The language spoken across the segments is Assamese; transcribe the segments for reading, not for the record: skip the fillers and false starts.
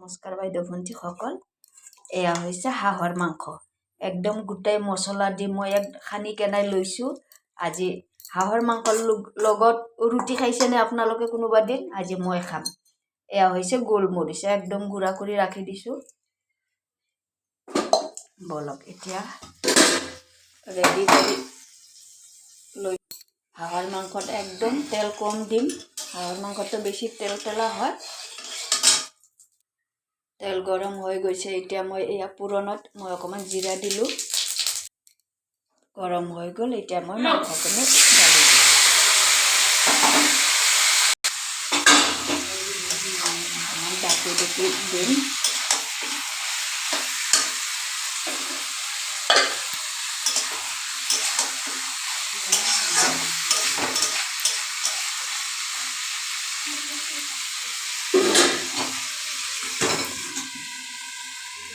নমস্কাৰ বাইদেউ ভণ্টিসকল, এয়া হৈছে হাঁহৰ মাংস। একদম গোটাই মছলা দি মই সানি কেনাই লৈছোঁ। আজি হাঁহৰ মাংসৰ লগত ৰুটি খাইছেনে আপোনালোকে কোনোবা দিন? আজি মই খাম। এয়া হৈছে গোলমৰিচ, একদম গুড়া কৰি ৰাখি দিছোঁ। বলক এতিয়া ৰেডি কৰি লৈ হাঁহৰ মাংসত একদম তেল কম দিম। হাঁহৰ মাংসটো বেছি তেল তেলা হয়। তেল গৰম হৈ গৈছে। এতিয়া মই এয়া পুৰণত মই অকণমান জিৰা দিলোঁ। গৰম হৈ গ'ল। এতিয়া মই মাংসখিনি ঢালি দিম। ঢাকি দিম।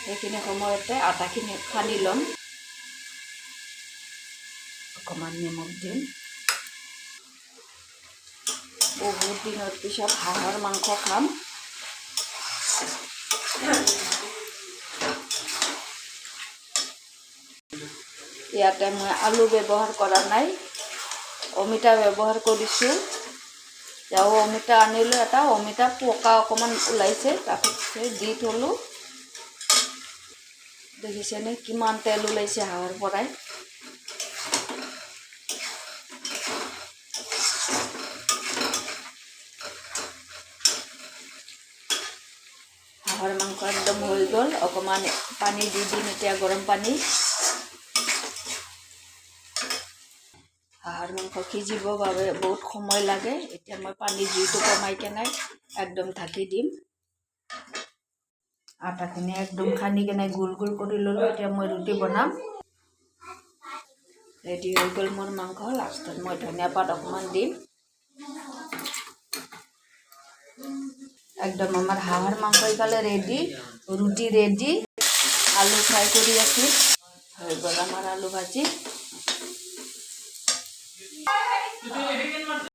সেইখিনি সময়তে আটাখিনি সানি ল'ম। অকণমান নিমখ দিম। বহুত দিনৰ পিছত হাঁহৰ মাংস খাম। ইয়াতে মই আলু ব্যৱহাৰ কৰা নাই, অমিতা ব্যৱহাৰ কৰিছোঁ। অমিতা আনিলোঁ এটা, অমিতা পকা অকণমান ওলাইছে, তাতে দি থলোঁ। দেখিছেনে কিমান তেল ওলাইছে হাঁহৰ পৰাই। হাঁহৰ মাংস একদম হৈ গ'ল। অকণমান পানী দি দিম এতিয়া, গৰম পানী। হাঁহৰ মাংস সিজিবৰ বাবে বহুত সময় লাগে। এতিয়া মই পানী জুইটো কমাই কেনে একদম ঢাকি দিম। আটাখিনি একদম সানি কেনে গোল গোল কৰি ল'লোঁ। এতিয়া মই ৰুটি বনাম। ৰেডি হৈ গ'ল মোৰ মাংস। লাষ্টত মই ধনিয়া পাত অকণমান দিম। একদম আমাৰ হাঁহৰ মাংস ইফালে ৰেডি, ৰুটি ৰেডি, আলু ফ্ৰাই কৰে আছি। হয়ে গেল আমাৰ আলু ভাজি।